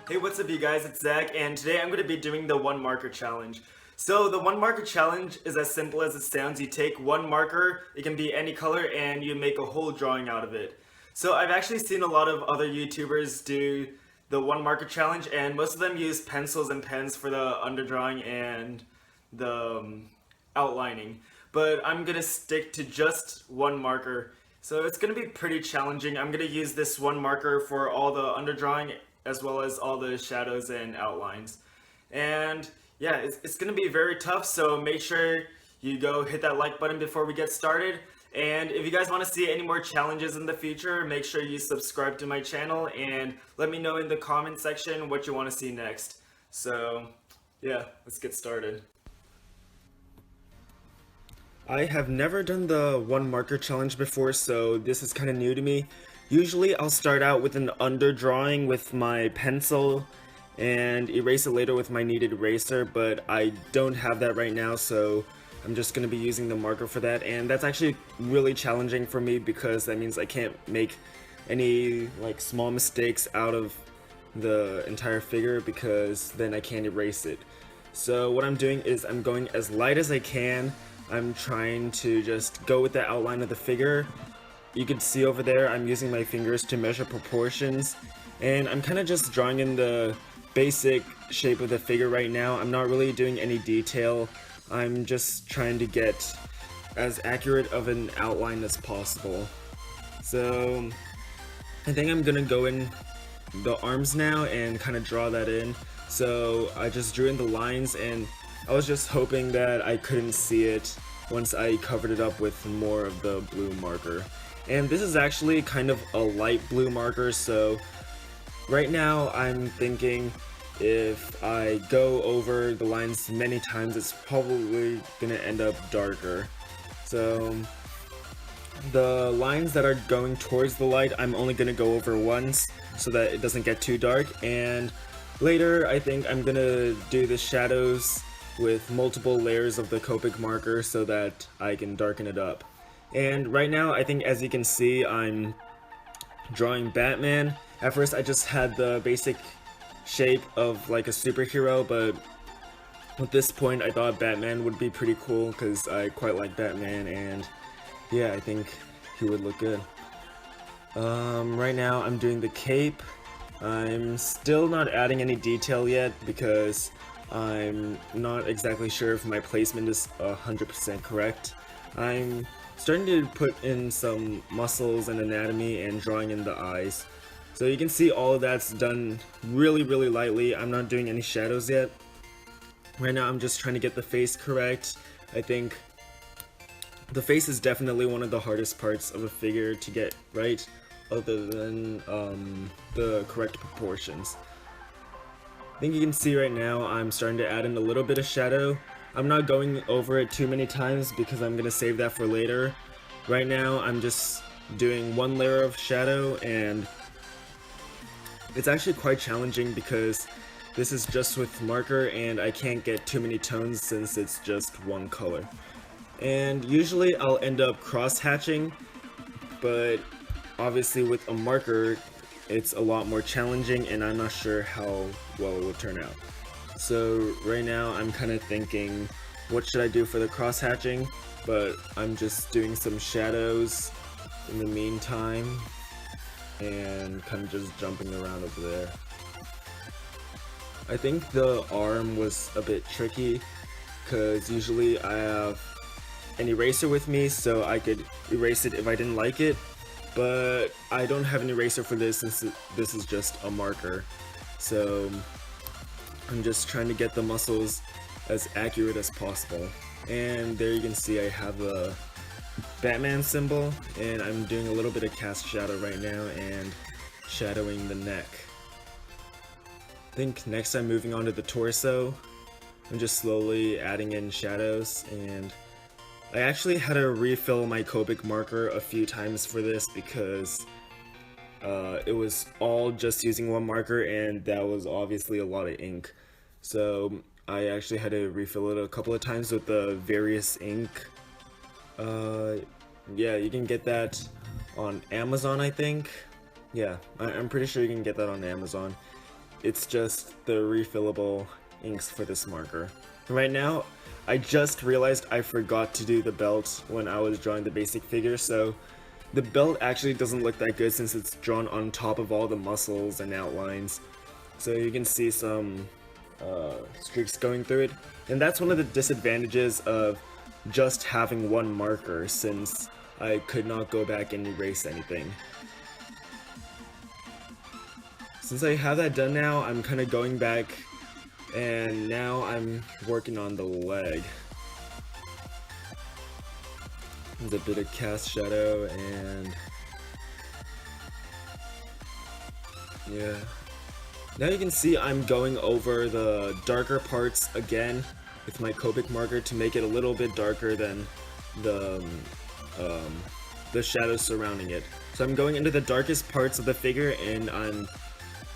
Hey, what's up you guys, it's Zach, and today I'm going to be doing the one marker challenge. So the one marker challenge is as simple as it sounds. You take one marker, it can be any color, and you make a whole drawing out of it. So I've actually seen a lot of other YouTubers do the one marker challenge, and most of them use pencils and pens for the underdrawing and the outlining. But I'm going to stick to just one marker. So it's going to be pretty challenging. I'm going to use this one marker for all the underdrawing as well as all the shadows and outlines. And yeah, it's going to be very tough, so make sure you go hit that like button before we get started. And if you guys want to see any more challenges in the future, make sure you subscribe to my channel and let me know in the comment section what you want to see next. So yeah, let's get started. I have never done the one marker challenge before, so this is kind of new to me. Usually I'll start out with an underdrawing with my pencil and erase it later with my kneaded eraser, but I don't have that right now, so I'm just going to be using the marker for that. And that's actually really challenging for me because that means I can't make any like small mistakes out of the entire figure because then I can't erase it. So what I'm doing is I'm going as light as I can. I'm trying to just go with the outline of the figure. You can see over there I'm using my fingers to measure proportions, and I'm kind of just drawing in the basic shape of the figure right now. I'm not really doing any detail. I'm just trying to get as accurate of an outline as possible. So I think I'm gonna go in the arms now and kind of draw that in. So I just drew in the lines, and I was just hoping that I couldn't see it once I covered it up with more of the blue marker. And this is actually kind of a light blue marker, so right now I'm thinking if I go over the lines many times, it's probably gonna end up darker. So the lines that are going towards the light, I'm only gonna go over once so that it doesn't get too dark, and later I think I'm gonna do the shadows with multiple layers of the copic marker so that I can darken it up. And right now, I think as you can see, I'm drawing Batman. At first I just had the basic shape of like a superhero, but at this point I thought Batman would be pretty cool because I quite like Batman, and yeah, I think he would look good. Right now I'm doing the cape. I'm still not adding any detail yet because I'm not exactly sure if my placement is 100% correct. I'm starting to put in some muscles and anatomy and drawing in the eyes. So you can see all of that's done really lightly. I'm not doing any shadows yet. Right now I'm just trying to get the face correct. I think the face is definitely one of the hardest parts of a figure to get right, other than the correct proportions. I think you can see right now I'm starting to add in a little bit of shadow. I'm not going over it too many times because I'm going to save that for later. Right now I'm just doing one layer of shadow, and it's actually quite challenging because this is just with marker and I can't get too many tones since it's just one color. And usually I'll end up cross-hatching, but obviously with a marker it's a lot more challenging and I'm not sure how well it will turn out. So right now I'm kind of thinking, what should I do for the cross-hatching? But I'm just doing some shadows in the meantime and kind of just jumping around over there. I think the arm was a bit tricky because usually I have an eraser with me so I could erase it if I didn't like it, but I don't have an eraser for this since this is just a marker. So I'm just trying to get the muscles as accurate as possible. And there you can see I have the Batman symbol, and I'm doing a little bit of cast shadow right now and shadowing the neck. I think next I'm moving on to the torso. I'm just slowly adding in shadows, and I actually had to refill my copic marker a few times for this because it was all just using one marker and that was obviously a lot of ink. So I actually had to refill it a couple of times with the various ink. Yeah, you can get that on Amazon, I think. Yeah, I'm pretty sure you can get that on Amazon. it's just the refillable inks for this marker. Right now, I just realized I forgot to do the belt when I was drawing the basic figure, so the belt actually doesn't look that good since it's drawn on top of all the muscles and outlines. So you can see some streaks going through it. And that's one of the disadvantages of just having one marker, since I could not go back and erase anything. Since I have that done now, I'm kind of going back, and now I'm working on the leg. There's a bit of cast shadow, and yeah. Now you can see I'm going over the darker parts again with my copic marker to make it a little bit darker than the shadows surrounding it. So I'm going into the darkest parts of the figure, and I'm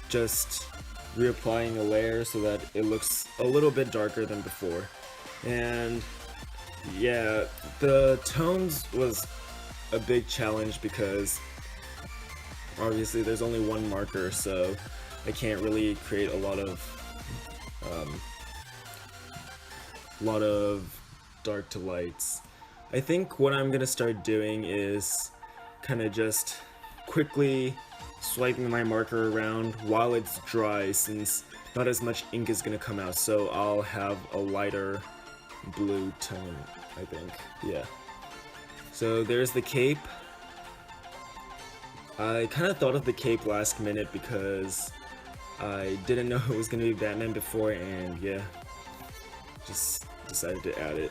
just reapplying a layer so that it looks a little bit darker than before. And yeah, the tones was a big challenge because obviously there's only one marker, so I can't really create a lot of dark to lights. I think what I'm gonna start doing is kind of just quickly swiping my marker around while it's dry, since not as much ink is gonna come out, so I'll have a lighter blue tone, I think. Yeah. So there's the cape. I kind of thought of the cape last minute because I didn't know it was gonna be Batman before, and yeah, just decided to add it.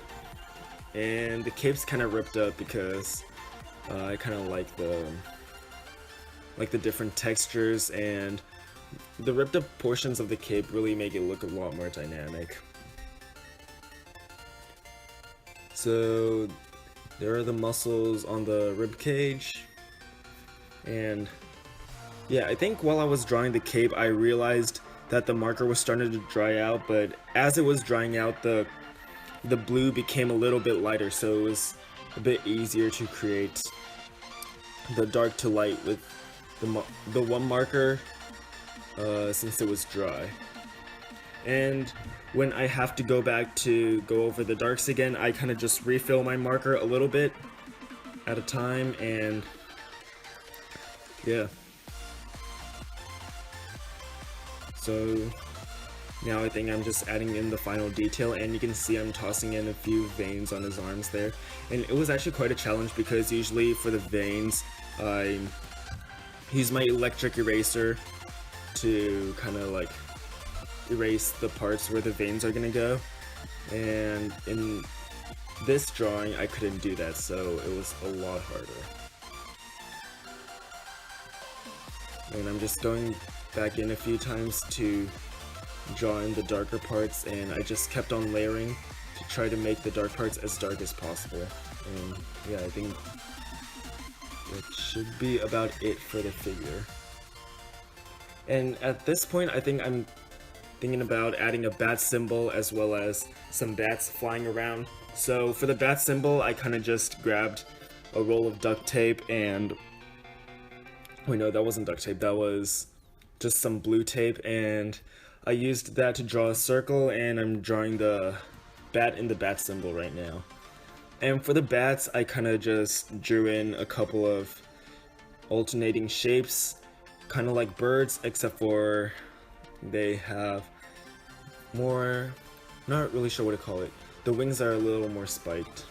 And the cape's kind of ripped up because I kind of like the different textures, and the ripped up portions of the cape really make it look a lot more dynamic. So there are the muscles on the rib cage, and yeah, I think while I was drawing the cape I realized that the marker was starting to dry out, but as it was drying out the blue became a little bit lighter, so it was a bit easier to create the dark to light with the one marker since it was dry. And when I have to go back to go over the darks again, I kind of just refill my marker a little bit at a time, and yeah. So now I think I'm just adding in the final detail, and you can see I'm tossing in a few veins on his arms there. And it was actually quite a challenge because usually for the veins I use my electric eraser to kind of like erase the parts where the veins are gonna go, and in this drawing I couldn't do that, so it was a lot harder. And I'm just going back in a few times to draw in the darker parts, and I just kept on layering to try to make the dark parts as dark as possible. And yeah, I think that should be about it for the figure. And at this point I think I'm thinking about adding a bat symbol as well as some bats flying around. So for the bat symbol I kind of just grabbed a roll of duct tape and... wait, no, that wasn't duct tape, that was just some blue tape, and I used that to draw a circle, and I'm drawing the bat in the bat symbol right now. And for the bats, I kind of just drew in a couple of alternating shapes, kind of like birds, except for they have more, not really sure what to call it. The wings are a little more spiked.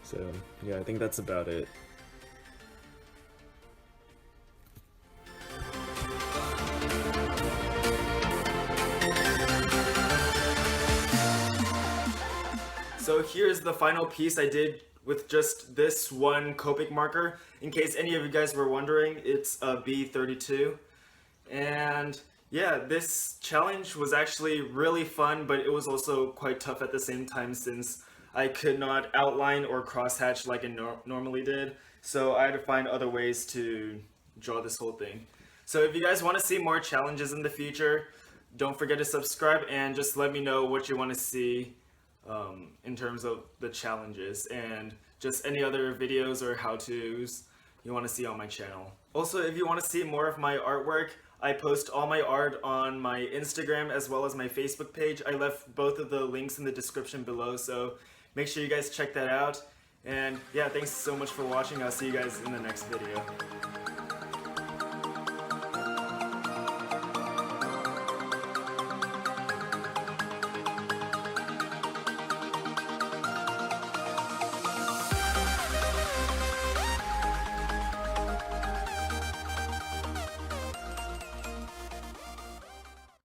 So yeah, I think that's about it. So here's the final piece I did with just this one Copic marker. In case any of you guys were wondering, it's a B32. And yeah, this challenge was actually really fun, but it was also quite tough at the same time since I could not outline or crosshatch like I normally did. So I had to find other ways to draw this whole thing. So if you guys want to see more challenges in the future, don't forget to subscribe and just let me know what you want to see in terms of the challenges, and just any other videos or how-tos. you want to see on my channel. Also, if you want to see more of my artwork, I post all my art on my Instagram as well as my Facebook page. I left both of the links in the description below, so make sure you guys check that out. And yeah, thanks so much for watching. I'll see you guys in the next video.